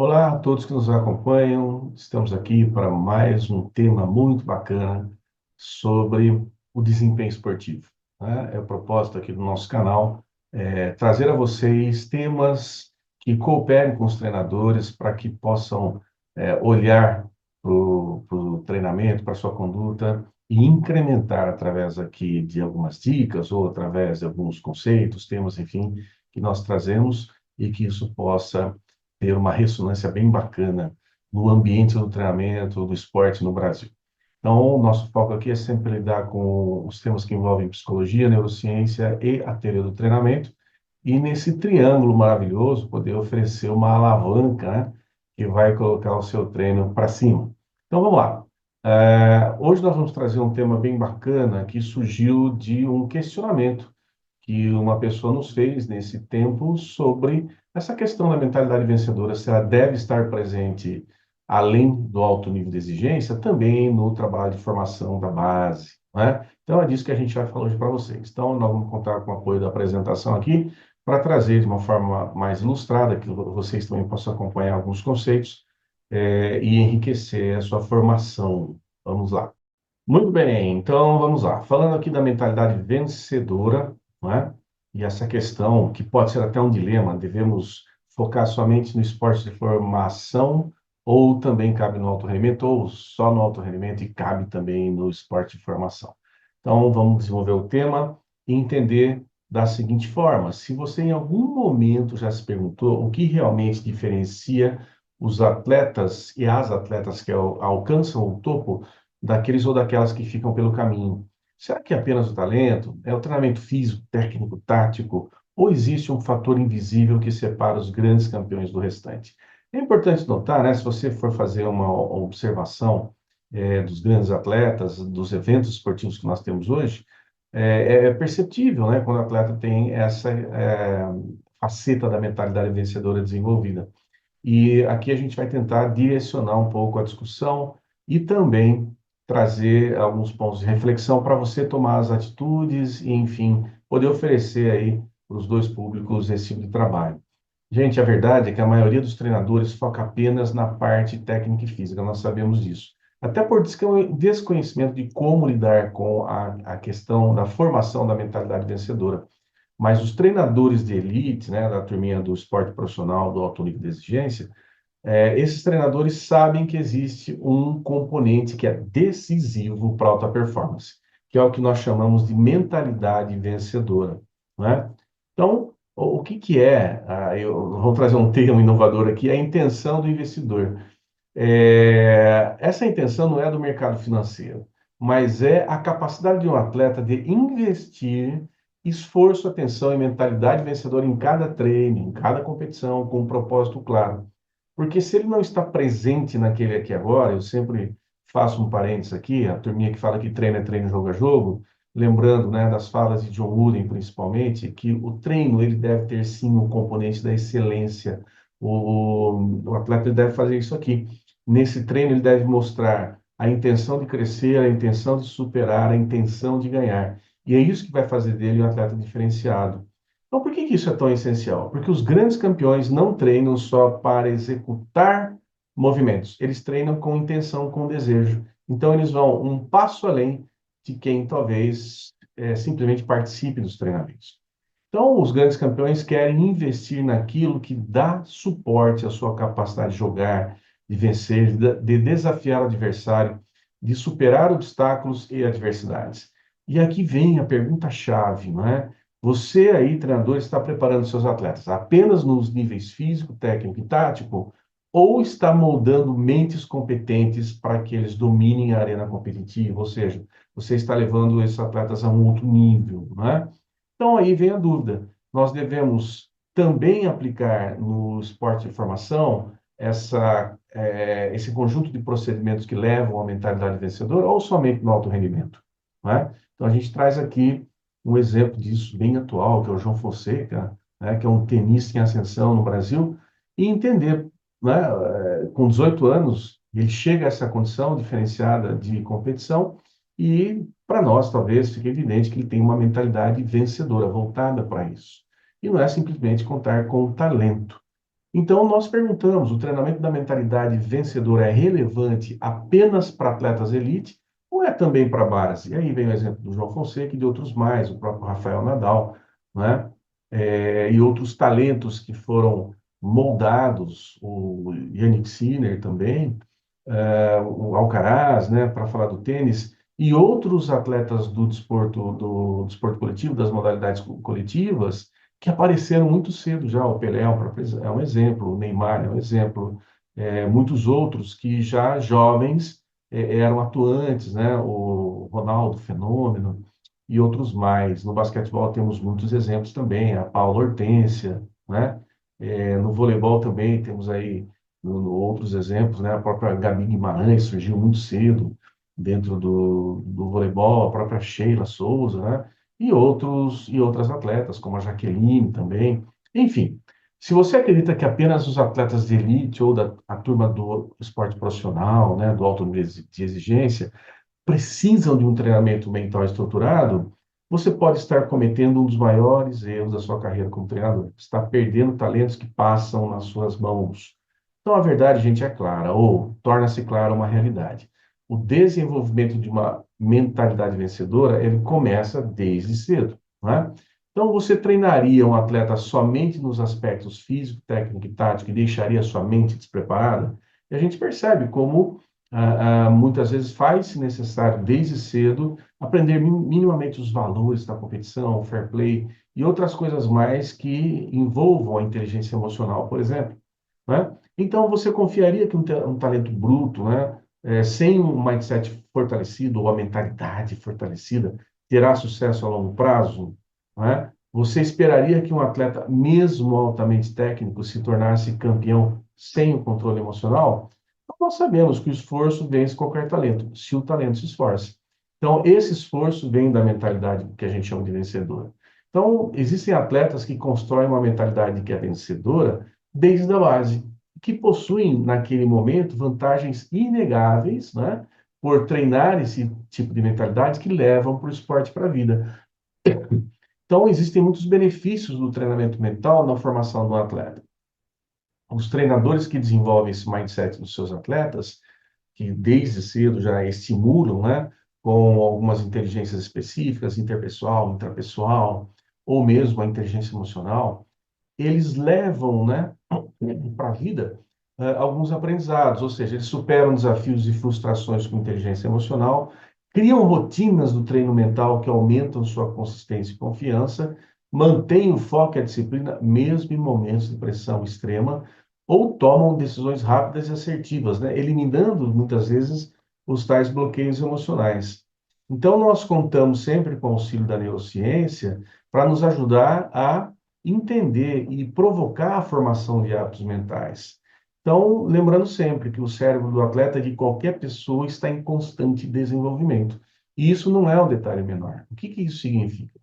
Olá a todos que nos acompanham. Estamos aqui para mais um tema muito bacana sobre o desempenho esportivo, né? É o propósito aqui do nosso canal, trazer a vocês temas que cooperem com os treinadores para que possam olhar para o treinamento, para a sua conduta e incrementar através aqui de algumas dicas ou através de alguns conceitos, temas, enfim, que nós trazemos e que isso possa ter uma ressonância bem bacana no ambiente do treinamento, do esporte no Brasil. Então, o nosso foco aqui é sempre lidar com os temas que envolvem psicologia, neurociência e a teoria do treinamento, e nesse triângulo maravilhoso, poder oferecer uma alavanca, né, que vai colocar o seu treino para cima. Então, vamos lá. Hoje nós vamos trazer um tema bem bacana que surgiu de um questionamento que uma pessoa nos fez nesse tempo sobre essa questão da mentalidade vencedora, se ela deve estar presente além do alto nível de exigência, também no trabalho de formação da base, né? Então é disso que a gente vai falar hoje para vocês. Então nós vamos contar com o apoio da apresentação aqui para trazer de uma forma mais ilustrada, que vocês também possam acompanhar alguns conceitos e enriquecer a sua formação. Vamos lá. Muito bem, então vamos lá. Falando aqui da mentalidade vencedora, não é? E essa questão, que pode ser até um dilema, devemos focar somente no esporte de formação ou também cabe no alto rendimento, ou só no alto rendimento e cabe também no esporte de formação. Então vamos desenvolver o tema e entender da seguinte forma: se você em algum momento já se perguntou o que realmente diferencia os atletas e as atletas que alcançam o topo daqueles ou daquelas que ficam pelo caminho. Será que é apenas o talento? É o treinamento físico, técnico, tático? Ou existe um fator invisível que separa os grandes campeões do restante? É importante notar, né, se você for fazer uma observação dos grandes atletas, dos eventos esportivos que nós temos hoje, é perceptível, né, quando o atleta tem essa faceta da mentalidade vencedora desenvolvida. E aqui a gente vai tentar direcionar um pouco a discussão e também trazer alguns pontos de reflexão para você tomar as atitudes e, enfim, poder oferecer aí para os dois públicos esse tipo de trabalho. Gente, a verdade é que a maioria dos treinadores foca apenas na parte técnica e física, nós sabemos disso. Até por desconhecimento de como lidar com a questão da formação da mentalidade vencedora. Mas os treinadores de elite, né, da turminha do esporte profissional, do alto nível de exigência, esses treinadores sabem que existe um componente que é decisivo para a alta performance, que é o que nós chamamos de mentalidade vencedora, né? Então, o que que é, eu vou trazer um termo inovador aqui, a intenção do investidor. Essa intenção não é do mercado financeiro, mas é a capacidade de um atleta de investir esforço, atenção e mentalidade vencedora em cada treino, em cada competição, com um propósito claro. Porque se ele não está presente naquele aqui agora, eu sempre faço um parênteses aqui, a turminha que fala que treino é treino, jogo é jogo, lembrando, né, das falas de John Wooden, principalmente, que o treino ele deve ter sim um componente da excelência. O atleta ele deve fazer isso aqui. Nesse treino ele deve mostrar a intenção de crescer, a intenção de superar, a intenção de ganhar. E é isso que vai fazer dele um atleta diferenciado. Então, por que que isso é tão essencial? Porque os grandes campeões não treinam só para executar movimentos, eles treinam com intenção, com desejo. Então, eles vão um passo além de quem talvez simplesmente participe dos treinamentos. Então, os grandes campeões querem investir naquilo que dá suporte à sua capacidade de jogar, de vencer, de desafiar o adversário, de superar obstáculos e adversidades. E aqui vem a pergunta-chave, não é? Você aí, treinador, está preparando seus atletas apenas nos níveis físico, técnico e tático, ou está moldando mentes competentes para que eles dominem a arena competitiva? Ou seja, você está levando esses atletas a um outro nível, não é? Então, aí vem a dúvida. Nós devemos também aplicar no esporte de formação esse conjunto de procedimentos que levam à mentalidade vencedora ou somente no alto rendimento, né? Então, a gente traz aqui um exemplo disso bem atual, que é o João Fonseca, né, que é um tenista em ascensão no Brasil, e entender, né, com 18 anos, ele chega a essa condição diferenciada de competição e para nós, talvez, fique evidente que ele tem uma mentalidade vencedora, voltada para isso. E não é simplesmente contar com o talento. Então, nós perguntamos: o treinamento da mentalidade vencedora é relevante apenas para atletas elite ou é também para base? E aí vem o exemplo do João Fonseca e de outros mais, o próprio Rafael Nadal, né? E outros talentos que foram moldados, o Yannick Sinner também, o Alcaraz, né, para falar do tênis, e outros atletas do desporto coletivo, das modalidades coletivas, que apareceram muito cedo já. O Pelé é um exemplo, o Neymar é um exemplo, muitos outros que já jovens eram atuantes, né? O Ronaldo Fenômeno e outros mais. No basquetebol temos muitos exemplos também, a Paula Hortência, né? No voleibol também temos aí outros exemplos, né? A própria Gabi Guimarães surgiu muito cedo dentro do voleibol, a própria Sheila Souza, né? E outras atletas, como a Jaqueline também. Enfim, se você acredita que apenas os atletas de elite ou a turma do esporte profissional, né, do alto nível de exigência, precisam de um treinamento mental estruturado, você pode estar cometendo um dos maiores erros da sua carreira como treinador. Está perdendo talentos que passam nas suas mãos. Então, a verdade, gente, é clara, ou torna-se clara uma realidade. O desenvolvimento de uma mentalidade vencedora, ele começa desde cedo, não é? Então, você treinaria um atleta somente nos aspectos físico, técnico e tático e deixaria a sua mente despreparada? E a gente percebe como muitas vezes faz-se necessário, desde cedo, aprender minimamente os valores da competição, o fair play e outras coisas mais que envolvam a inteligência emocional, por exemplo, né? Então, você confiaria que um talento bruto, né, sem um mindset fortalecido ou a mentalidade fortalecida, terá sucesso a longo prazo? Né? Você esperaria que um atleta, mesmo altamente técnico, se tornasse campeão sem o controle emocional? Nós sabemos que o esforço vence qualquer talento, se o talento se esforça. Então, esse esforço vem da mentalidade que a gente chama de vencedora. Então, existem atletas que constroem uma mentalidade que é vencedora desde a base, que possuem, naquele momento, vantagens inegáveis, né, por treinar esse tipo de mentalidade que levam para o esporte, para a vida. Então, existem muitos benefícios do treinamento mental na formação do atleta. Os treinadores que desenvolvem esse mindset dos seus atletas, que desde cedo já estimulam, né, com algumas inteligências específicas, interpessoal, intrapessoal, ou mesmo a inteligência emocional, eles levam, né, para a vida alguns aprendizados, ou seja, eles superam desafios e frustrações com inteligência emocional, criam rotinas do treino mental que aumentam sua consistência e confiança, mantêm o foco e a disciplina mesmo em momentos de pressão extrema, ou tomam decisões rápidas e assertivas, né, eliminando muitas vezes os tais bloqueios emocionais. Então, nós contamos sempre com o auxílio da neurociência para nos ajudar a entender e provocar a formação de hábitos mentais. Então, lembrando sempre que o cérebro do atleta de qualquer pessoa está em constante desenvolvimento. E isso não é um detalhe menor. O que que isso significa?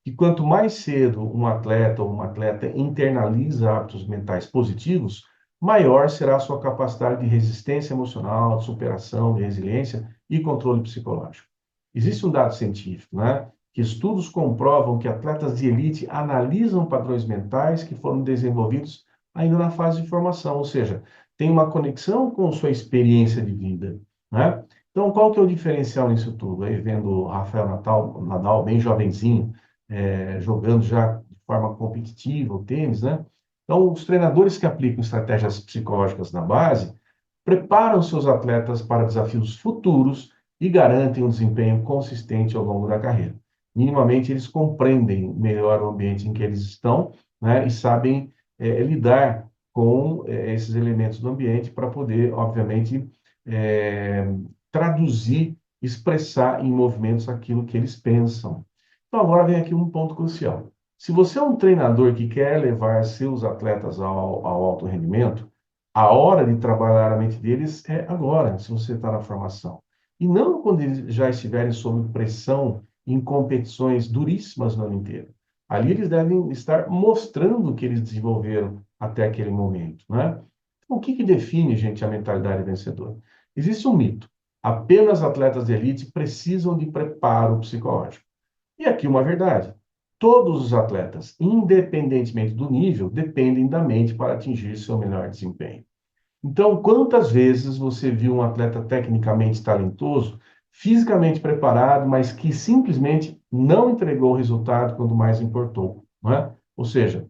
Que quanto mais cedo um atleta ou uma atleta internaliza hábitos mentais positivos, maior será a sua capacidade de resistência emocional, de superação, de resiliência e controle psicológico. Existe um dado científico, né, que estudos comprovam que atletas de elite analisam padrões mentais que foram desenvolvidos ainda na fase de formação, ou seja, tem uma conexão com sua experiência de vida, né? Então, qual que é o diferencial nisso tudo? Aí, vendo o Rafael Nadal bem jovenzinho, jogando já de forma competitiva o tênis, né? Então, os treinadores que aplicam estratégias psicológicas na base preparam seus atletas para desafios futuros e garantem um desempenho consistente ao longo da carreira. Minimamente, eles compreendem melhor o ambiente em que eles estão, né? E sabem lidar com esses elementos do ambiente para poder, obviamente, é, traduzir, expressar em movimentos aquilo que eles pensam. Então, agora vem aqui um ponto crucial. Se você é um treinador que quer levar seus atletas ao alto rendimento, a hora de trabalhar a mente deles é agora, se você está na formação. E não quando eles já estiverem sob pressão em competições duríssimas no ano inteiro. Ali eles devem estar mostrando o que eles desenvolveram até aquele momento, né? Então, o que que define, gente, a mentalidade vencedora? Existe um mito. Apenas atletas de elite precisam de preparo psicológico. E aqui uma verdade. Todos os atletas, independentemente do nível, dependem da mente para atingir seu melhor desempenho. Então, quantas vezes você viu um atleta tecnicamente talentoso, fisicamente preparado, mas que simplesmente não entregou o resultado quando mais importou, não é? Ou seja,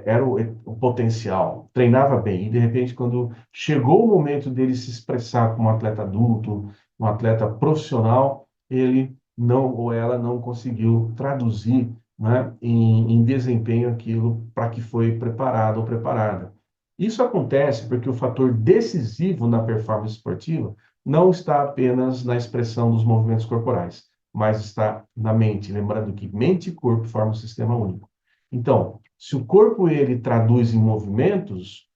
era o potencial, treinava bem, e de repente, quando chegou o momento dele se expressar como um atleta adulto, um atleta profissional, ele não ou ela não conseguiu traduzir, né, em desempenho aquilo para que foi preparado ou preparada. Isso acontece porque o fator decisivo na performance esportiva não está apenas na expressão dos movimentos corporais, mas está na mente. Lembrando que mente e corpo formam um sistema único. Então, se o corpo ele traduz em movimentos,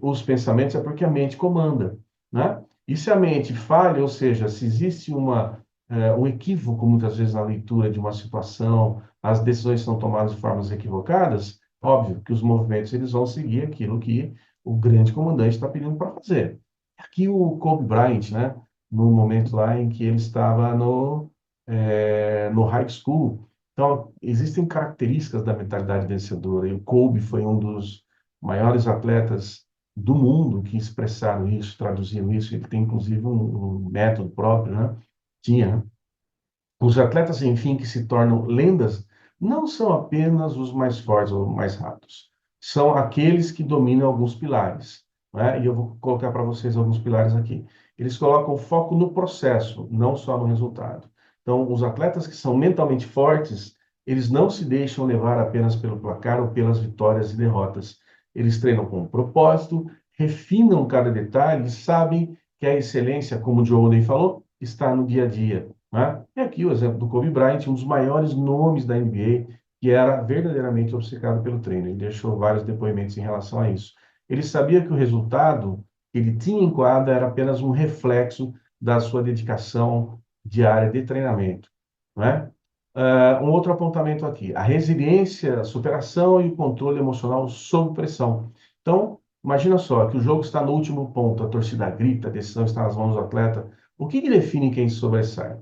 os pensamentos é porque a mente comanda, né? E se a mente falha, ou seja, se existe um equívoco muitas vezes na leitura de uma situação, as decisões são tomadas de formas equivocadas, óbvio que os movimentos eles vão seguir aquilo que o grande comandante está pedindo para fazer. Aqui o Kobe Bryant, né? No momento lá em que ele estava no high school. Então, existem características da mentalidade vencedora, e o Kobe foi um dos maiores atletas do mundo que expressaram isso, traduziram isso. Ele tem, inclusive, um método próprio, né? Tinha, né? Os atletas, enfim, que se tornam lendas, não são apenas os mais fortes ou mais rápidos. São aqueles que dominam alguns pilares, né? E eu vou colocar para vocês alguns pilares aqui. Eles colocam o foco no processo, não só no resultado. Então, os atletas que são mentalmente fortes, eles não se deixam levar apenas pelo placar ou pelas vitórias e derrotas. Eles treinam com um propósito, refinam cada detalhe e sabem que a excelência, como o Joe Oden falou, está no dia a dia, né? E aqui o exemplo do Kobe Bryant, um dos maiores nomes da NBA, que era verdadeiramente obcecado pelo treino. Ele deixou vários depoimentos em relação a isso. Ele sabia que o resultado que ele tinha em quadra era apenas um reflexo da sua dedicação diária de treinamento, né? Um outro apontamento aqui, a resiliência, a superação e o controle emocional sob pressão. Então, imagina só que o jogo está no último ponto, a torcida grita, a decisão está nas mãos do atleta. O que define quem sobressai?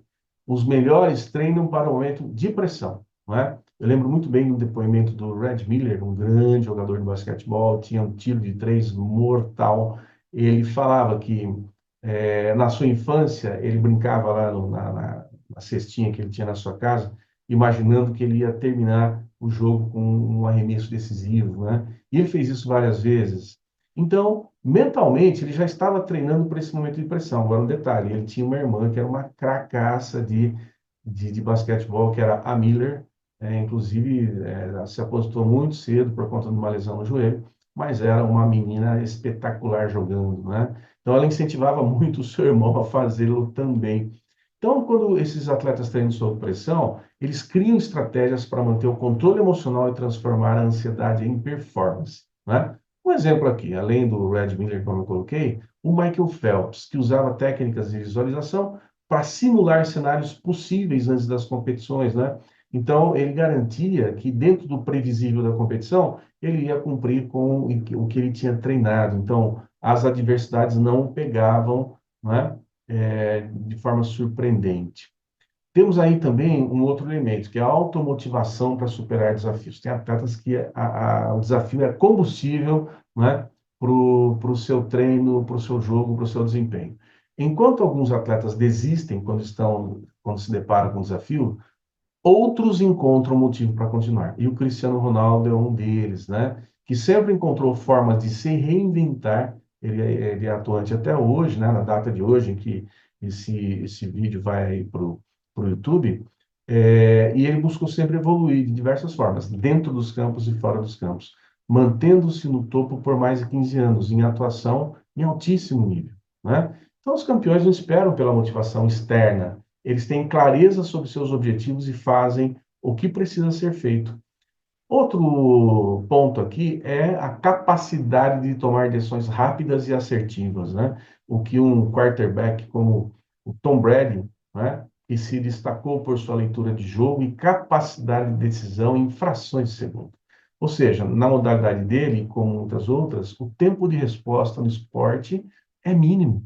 Os melhores treinam para o momento de pressão, não é? Eu lembro muito bem do depoimento do Red Miller, um grande jogador de basquetebol, tinha um tiro de três mortal. Ele falava que na sua infância ele brincava lá na cestinha que ele tinha na sua casa, imaginando que ele ia terminar o jogo com um arremesso decisivo, né? E ele fez isso várias vezes. Então, mentalmente, ele já estava treinando para esse momento de pressão. Agora, um detalhe, ele tinha uma irmã que era uma cracaça de basquetebol, que era a Miller, inclusive ela se aposentou muito cedo por conta de uma lesão no joelho, mas era uma menina espetacular jogando, né? Então, ela incentivava muito o seu irmão a fazê-lo também. Então, quando esses atletas treinam sob pressão, eles criam estratégias para manter o controle emocional e transformar a ansiedade em performance, né? Um exemplo aqui, além do Red Miller, como eu coloquei, o Michael Phelps, que usava técnicas de visualização para simular cenários possíveis antes das competições, né? Então, ele garantia que dentro do previsível da competição, ele ia cumprir com o que ele tinha treinado. Então, as adversidades não o pegavam, né? De forma surpreendente. Temos aí também um outro elemento, que é a automotivação para superar desafios. Tem atletas que o desafio é combustível, né, para o seu treino, para o seu jogo, para o seu desempenho. Enquanto alguns atletas desistem quando se deparam com o desafio, outros encontram motivo para continuar. E o Cristiano Ronaldo é um deles, né? Que sempre encontrou formas de se reinventar. Ele é atuante até hoje, né? Na data de hoje, em que esse vídeo vai para o YouTube. E ele buscou sempre evoluir de diversas formas, dentro dos campos e fora dos campos, mantendo-se no topo por mais de 15 anos, em atuação em altíssimo nível, né? Então, os campeões não esperam pela motivação externa, eles têm clareza sobre seus objetivos e fazem o que precisa ser feito. Outro ponto aqui é a capacidade de tomar decisões rápidas e assertivas, né? O que um quarterback como o Tom Brady, né, que se destacou por sua leitura de jogo e capacidade de decisão em frações de segundo. Ou seja, na modalidade dele, como muitas outras, o tempo de resposta no esporte é mínimo.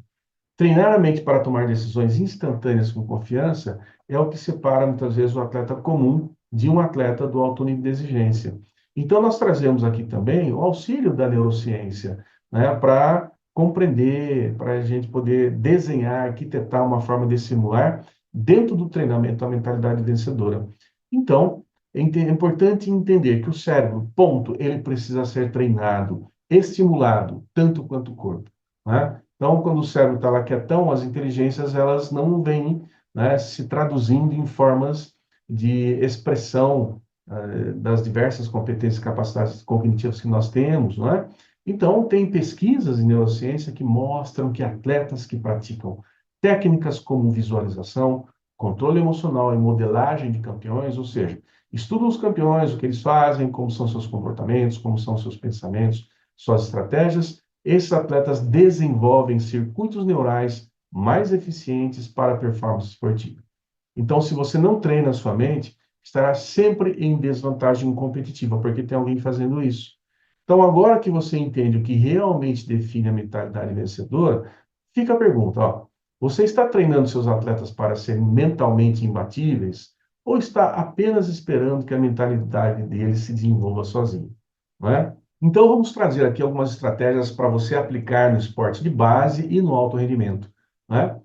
Treinar a mente para tomar decisões instantâneas com confiança é o que separa, muitas vezes, o atleta comum de um atleta do alto nível de exigência. Então, nós trazemos aqui também o auxílio da neurociência, né, para compreender, para a gente poder desenhar, arquitetar uma forma de simular dentro do treinamento a mentalidade vencedora. Então, é importante entender que o cérebro, ponto, ele precisa ser treinado, estimulado, tanto quanto o corpo, né? Então, quando o cérebro está lá quietão, as inteligências elas não vêm, né, se traduzindo em formas de expressão das diversas competências e capacidades cognitivas que nós temos, não é? Então, tem pesquisas em neurociência que mostram que atletas que praticam técnicas como visualização, controle emocional e modelagem de campeões, ou seja, estudam os campeões, o que eles fazem, como são seus comportamentos, como são seus pensamentos, suas estratégias, esses atletas desenvolvem circuitos neurais mais eficientes para a performance esportiva. Então, se você não treina a sua mente, estará sempre em desvantagem competitiva, porque tem alguém fazendo isso. Então, agora que você entende o que realmente define a mentalidade vencedora, fica a pergunta, ó, você está treinando seus atletas para serem mentalmente imbatíveis ou está apenas esperando que a mentalidade deles se desenvolva sozinho, não é? Então, vamos trazer aqui algumas estratégias para você aplicar no esporte de base e no alto rendimento, né?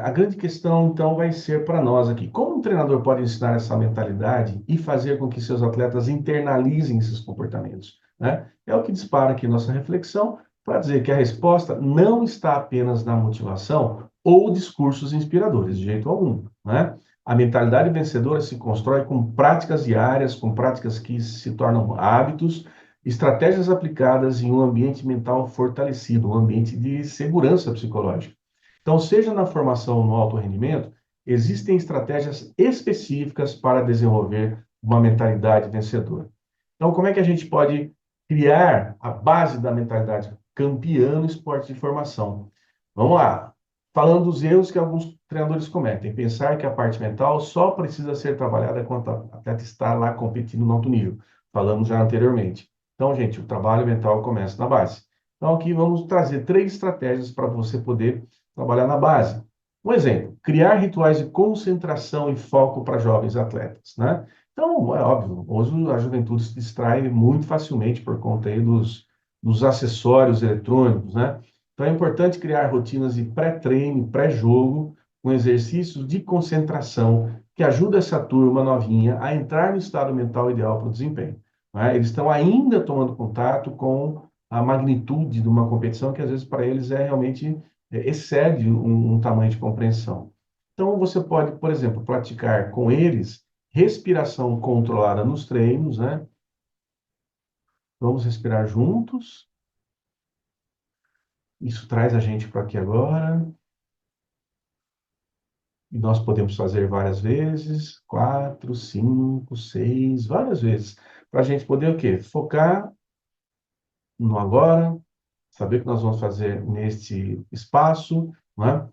A grande questão, então, vai ser para nós aqui. Como um treinador pode ensinar essa mentalidade e fazer com que seus atletas internalizem esses comportamentos, né? É o que dispara aqui nossa reflexão para dizer que a resposta não está apenas na motivação ou discursos inspiradores, de jeito algum, né? A mentalidade vencedora se constrói com práticas diárias, com práticas que se tornam hábitos, estratégias aplicadas em um ambiente mental fortalecido, um ambiente de segurança psicológica. Então, seja na formação ou no alto rendimento, existem estratégias específicas para desenvolver uma mentalidade vencedora. Então, como é que a gente pode criar a base da mentalidade campeã no esporte de formação? Vamos lá. Falando dos erros que alguns treinadores cometem. Pensar que a parte mental só precisa ser trabalhada quando o atleta está lá competindo no alto nível. Falamos já anteriormente. Então, gente, o trabalho mental começa na base. Então, aqui vamos trazer 3 estratégias para você poder trabalhar na base. Um exemplo, criar rituais de concentração e foco para jovens atletas, né? Então, é óbvio, hoje a juventude se distrai muito facilmente por conta aí dos acessórios eletrônicos, né? Então, é importante criar rotinas de pré-treino, pré-jogo, com exercícios de concentração, que ajuda essa turma novinha a entrar no estado mental ideal para o desempenho, né? Eles estão ainda tomando contato com a magnitude de uma competição que, às vezes, para eles é realmente excede um tamanho de compreensão. Então, você pode, por exemplo, praticar com eles respiração controlada nos treinos, né? Vamos respirar juntos. Isso traz a gente para aqui agora. E nós podemos fazer várias vezes, 4, 5, 6, várias vezes, para a gente poder o quê? Focar no agora, saber o que nós vamos fazer neste espaço, né?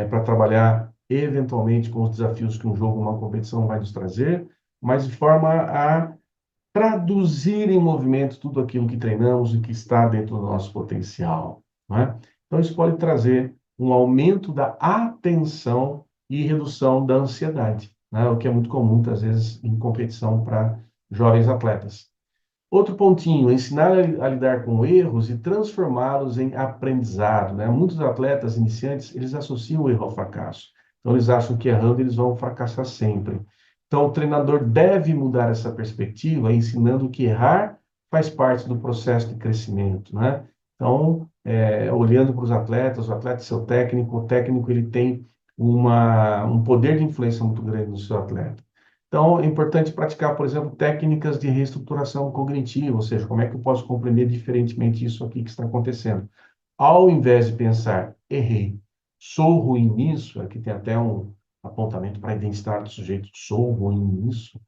Para trabalhar eventualmente com os desafios que um jogo, uma competição vai nos trazer, mas de forma a traduzir em movimento tudo aquilo que treinamos e que está dentro do nosso potencial, né? Então, isso pode trazer um aumento da atenção e redução da ansiedade, né? O que é muito comum, às vezes, em competição para jovens atletas. Outro pontinho, ensinar a lidar com erros e transformá-los em aprendizado, né? Muitos atletas iniciantes, eles associam o erro ao fracasso. Então, eles acham que errando eles vão fracassar sempre. Então, o treinador deve mudar essa perspectiva, ensinando que errar faz parte do processo de crescimento, né? Então, olhando para os atletas, o atleta é seu técnico, o técnico ele tem um poder de influência muito grande no seu atleta. Então, é importante praticar, por exemplo, técnicas de reestruturação cognitiva, ou seja, como é que eu posso compreender diferentemente isso aqui que está acontecendo. Ao invés de pensar, errei, sou ruim nisso, aqui tem até um apontamento para a identidade do sujeito, sou ruim nisso,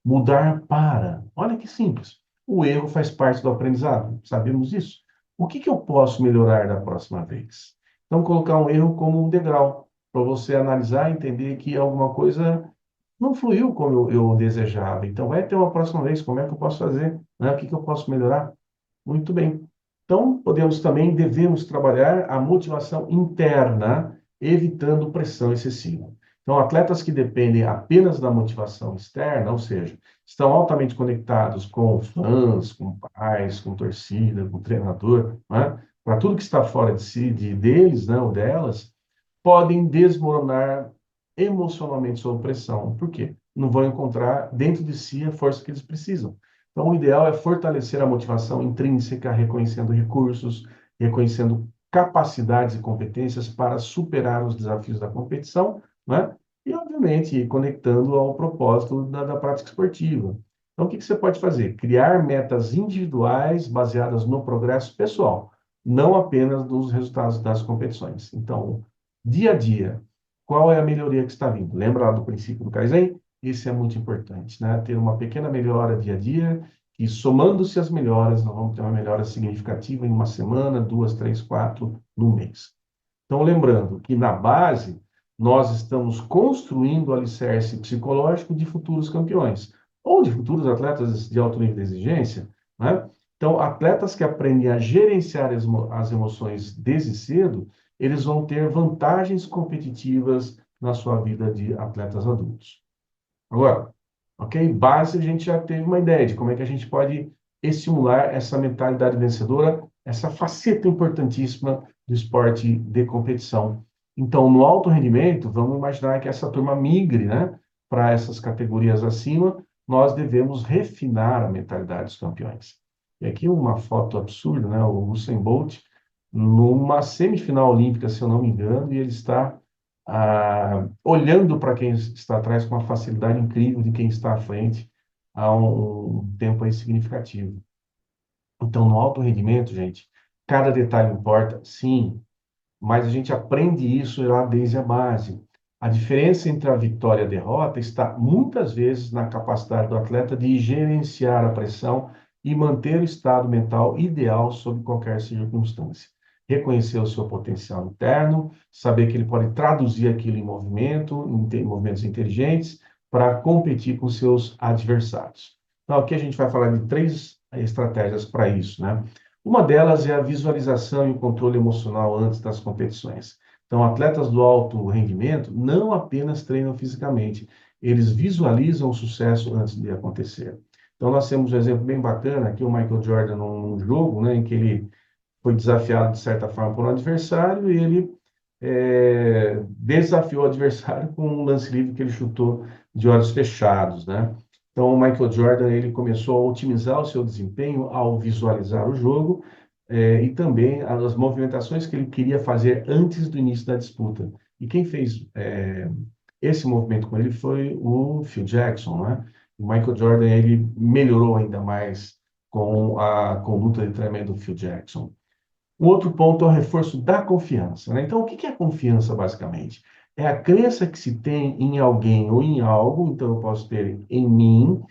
mudar para. Olha que simples. O erro faz parte do aprendizado, sabemos isso. O que eu posso melhorar da próxima vez? Então, colocar um erro como um degrau, para você analisar e entender que alguma coisa não fluiu como eu desejava. Então, vai ter uma próxima vez, como é que eu posso fazer? Né? O que eu posso melhorar? Muito bem. Então, devemos trabalhar a motivação interna, evitando pressão excessiva. Então, atletas que dependem apenas da motivação externa, ou seja, estão altamente conectados com fãs, com pais, com torcida, com treinador, né? Para tudo que está fora de si, deles, né, ou delas, podem desmoronar emocionalmente sob pressão. Por quê? Não vão encontrar dentro de si a força que eles precisam. Então, o ideal é fortalecer a motivação intrínseca, reconhecendo recursos, reconhecendo capacidades e competências para superar os desafios da competição, né? E, obviamente, conectando ao propósito da prática esportiva. Então, o que você pode fazer? Criar metas individuais baseadas no progresso pessoal, não apenas nos resultados das competições. Então, dia a dia, qual é a melhoria que está vindo? Lembra lá do princípio do Kaizen? Isso é muito importante, né? Ter uma pequena melhora dia a dia, e somando-se as melhoras, nós vamos ter uma melhora significativa em uma semana, duas, três, quatro, no mês. Então, lembrando que na base, nós estamos construindo o alicerce psicológico de futuros campeões, ou de futuros atletas de alto nível de exigência, né? Então, atletas que aprendem a gerenciar as emoções desde cedo, eles vão ter vantagens competitivas na sua vida de atletas adultos. Agora, ok? Base, a gente já teve uma ideia de como é que a gente pode estimular essa mentalidade vencedora, essa faceta importantíssima do esporte de competição. Então, no alto rendimento, vamos imaginar que essa turma migre, né, para essas categorias acima, nós devemos refinar a mentalidade dos campeões. E aqui uma foto absurda, né, o Usain Bolt, numa semifinal olímpica, se eu não me engano, e ele está olhando para quem está atrás com uma facilidade incrível de quem está à frente há um tempo aí significativo. Então, no alto rendimento, gente, cada detalhe importa, sim, mas a gente aprende isso lá desde a base. A diferença entre a vitória e a derrota está muitas vezes na capacidade do atleta de gerenciar a pressão e manter o estado mental ideal sob qualquer circunstância. Reconhecer o seu potencial interno, saber que ele pode traduzir aquilo em movimento, em movimentos inteligentes, para competir com seus adversários. Então, aqui a gente vai falar de três estratégias para isso, né? Uma delas é a visualização e o controle emocional antes das competições. Então, atletas do alto rendimento não apenas treinam fisicamente, eles visualizam o sucesso antes de acontecer. Então, nós temos um exemplo bem bacana aqui, o Michael Jordan num jogo, né, em que ele foi desafiado de certa forma por um adversário e ele desafiou o adversário com um lance livre que ele chutou de olhos fechados, né? Então, o Michael Jordan ele começou a otimizar o seu desempenho ao visualizar o jogo e também as movimentações que ele queria fazer antes do início da disputa. E quem fez esse movimento com ele foi o Phil Jackson, né? O Michael Jordan ele melhorou ainda mais com a conduta de treinamento do Phil Jackson. Um outro ponto é o reforço da confiança, né? Então, o que é a confiança, basicamente? É a crença que se tem em alguém ou em algo, então eu posso ter em mim,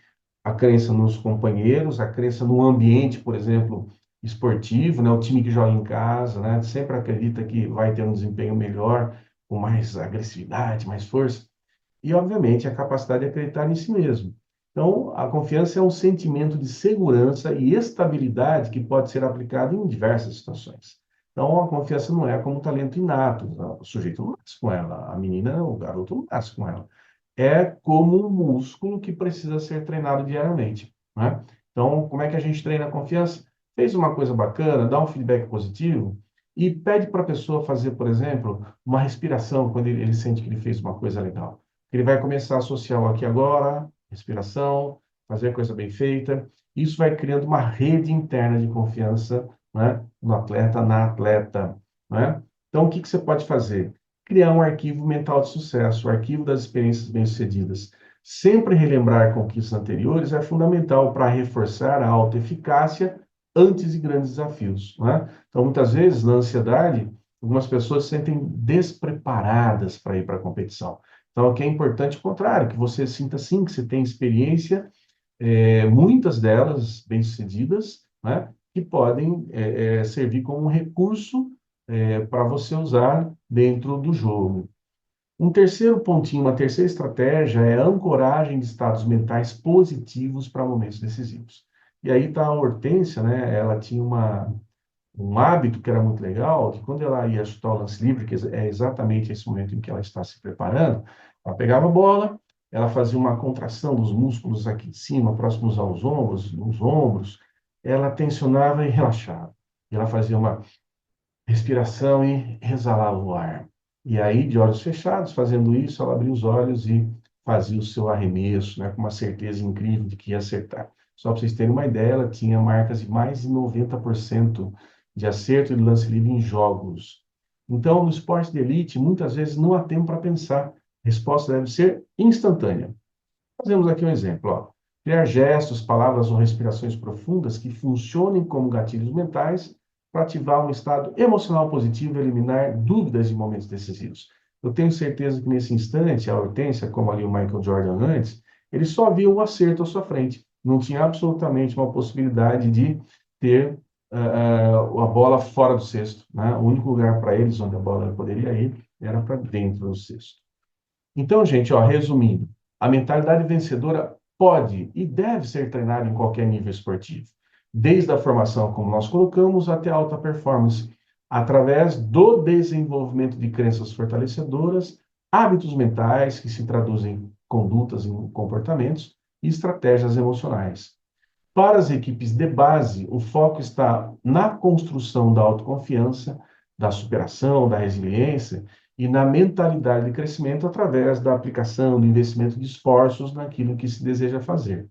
a crença nos companheiros, a crença no ambiente, por exemplo, esportivo, né? O time que joga em casa, né? Sempre acredita que vai ter um desempenho melhor, com mais agressividade, mais força. E, obviamente, a capacidade de acreditar em si mesmo. Então, a confiança é um sentimento de segurança e estabilidade que pode ser aplicado em diversas situações. Então, a confiança não é como um talento inato. O sujeito não nasce com ela, a menina, o garoto não nasce com ela. É como um músculo que precisa ser treinado diariamente, né? Então, como é que a gente treina a confiança? Fez uma coisa bacana, dá um feedback positivo e pede para a pessoa fazer, por exemplo, uma respiração quando ele sente que ele fez uma coisa legal. Ele vai começar a associar o aqui e agora, respiração, fazer a coisa bem feita. Isso vai criando uma rede interna de confiança, né, no atleta, na atleta, né? Então, o que você pode fazer? Criar um arquivo mental de sucesso, o arquivo das experiências bem-sucedidas. Sempre relembrar conquistas anteriores é fundamental para reforçar a autoeficácia antes de grandes desafios, né? Então, muitas vezes, na ansiedade, algumas pessoas se sentem despreparadas para ir para a competição. Então, aqui é importante o contrário, que você sinta sim que você tem experiência, muitas delas bem-sucedidas, né, que podem servir como um recurso para você usar dentro do jogo. Um terceiro pontinho, uma terceira estratégia é a ancoragem de estados mentais positivos para momentos decisivos. E aí está a Hortência, né, ela tinha um hábito que era muito legal, que quando ela ia chutar o lance livre, que é exatamente esse momento em que ela está se preparando, Ela pegava a bola, ela fazia uma contração dos músculos aqui de cima, próximos aos ombros, nos ombros, ela tensionava e relaxava. E ela fazia uma respiração e exalava o ar. E aí, de olhos fechados, fazendo isso, ela abria os olhos e fazia o seu arremesso, né, com uma certeza incrível de que ia acertar. Só para vocês terem uma ideia, ela tinha marcas de mais de 90% de acerto de lance livre em jogos. Então, no esporte de elite, muitas vezes não há tempo para pensar. A resposta deve ser instantânea. Fazemos aqui um exemplo, ó. Criar gestos, palavras ou respirações profundas que funcionem como gatilhos mentais para ativar um estado emocional positivo e eliminar dúvidas em momentos decisivos. Eu tenho certeza que nesse instante, a Hortência, como ali o Michael Jordan antes, ele só viu o acerto à sua frente. Não tinha absolutamente uma possibilidade de ter a bola fora do cesto, né? O único lugar para eles onde a bola poderia ir era para dentro do cesto. Então, gente, ó, resumindo, a mentalidade vencedora pode e deve ser treinada em qualquer nível esportivo, desde a formação, como nós colocamos, até a alta performance, através do desenvolvimento de crenças fortalecedoras, hábitos mentais que se traduzem em condutas, em comportamentos e estratégias emocionais. Para as equipes de base, o foco está na construção da autoconfiança, da superação, da resiliência e na mentalidade de crescimento através da aplicação, do investimento de esforços naquilo que se deseja fazer.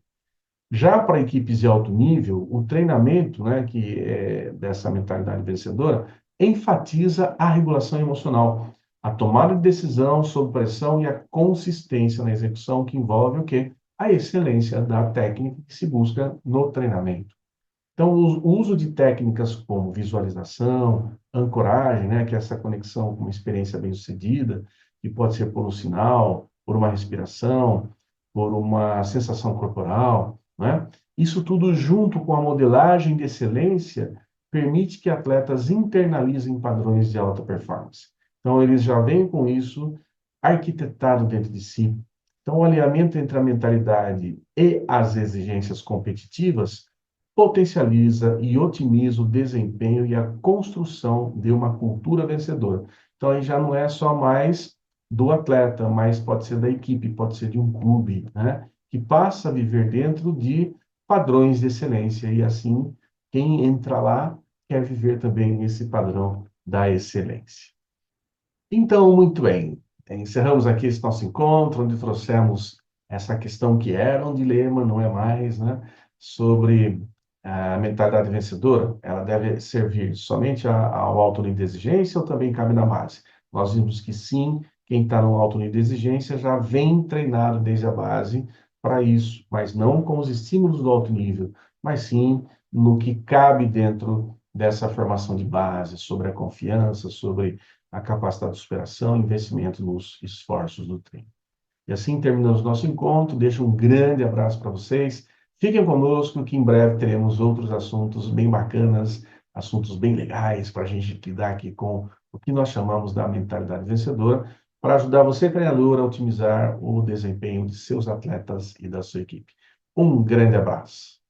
Já para equipes de alto nível, o treinamento, né, que é dessa mentalidade vencedora, enfatiza a regulação emocional, a tomada de decisão sob pressão e a consistência na execução, que envolve o quê? A excelência da técnica que se busca no treinamento. Então, o uso de técnicas como visualização, ancoragem, né, que é essa conexão com uma experiência bem-sucedida, que pode ser por um sinal, por uma respiração, por uma sensação corporal, né? Isso tudo junto com a modelagem de excelência permite que atletas internalizem padrões de alta performance. Então, eles já vêm com isso arquitetado dentro de si. Então, o alinhamento entre a mentalidade e as exigências competitivas potencializa e otimiza o desempenho e a construção de uma cultura vencedora. Então, aí já não é só mais do atleta, mas pode ser da equipe, pode ser de um clube, né? Que passa a viver dentro de padrões de excelência. E assim, quem entra lá quer viver também esse padrão da excelência. Então, muito bem. Encerramos aqui esse nosso encontro, onde trouxemos essa questão que era um dilema, não é mais, né? Sobre a mentalidade vencedora. Ela deve servir somente ao alto nível de exigência ou também cabe na base? Nós vimos que sim, quem está no alto nível de exigência já vem treinado desde a base para isso, mas não com os estímulos do alto nível, mas sim no que cabe dentro dessa formação de base, sobre a confiança, sobre a capacidade de superação e investimento nos esforços do treino. E assim terminamos nosso encontro. Deixo um grande abraço para vocês. Fiquem conosco, que em breve teremos outros assuntos bem bacanas, assuntos bem legais para a gente lidar aqui com o que nós chamamos da mentalidade vencedora, para ajudar você, treinador, a otimizar o desempenho de seus atletas e da sua equipe. Um grande abraço.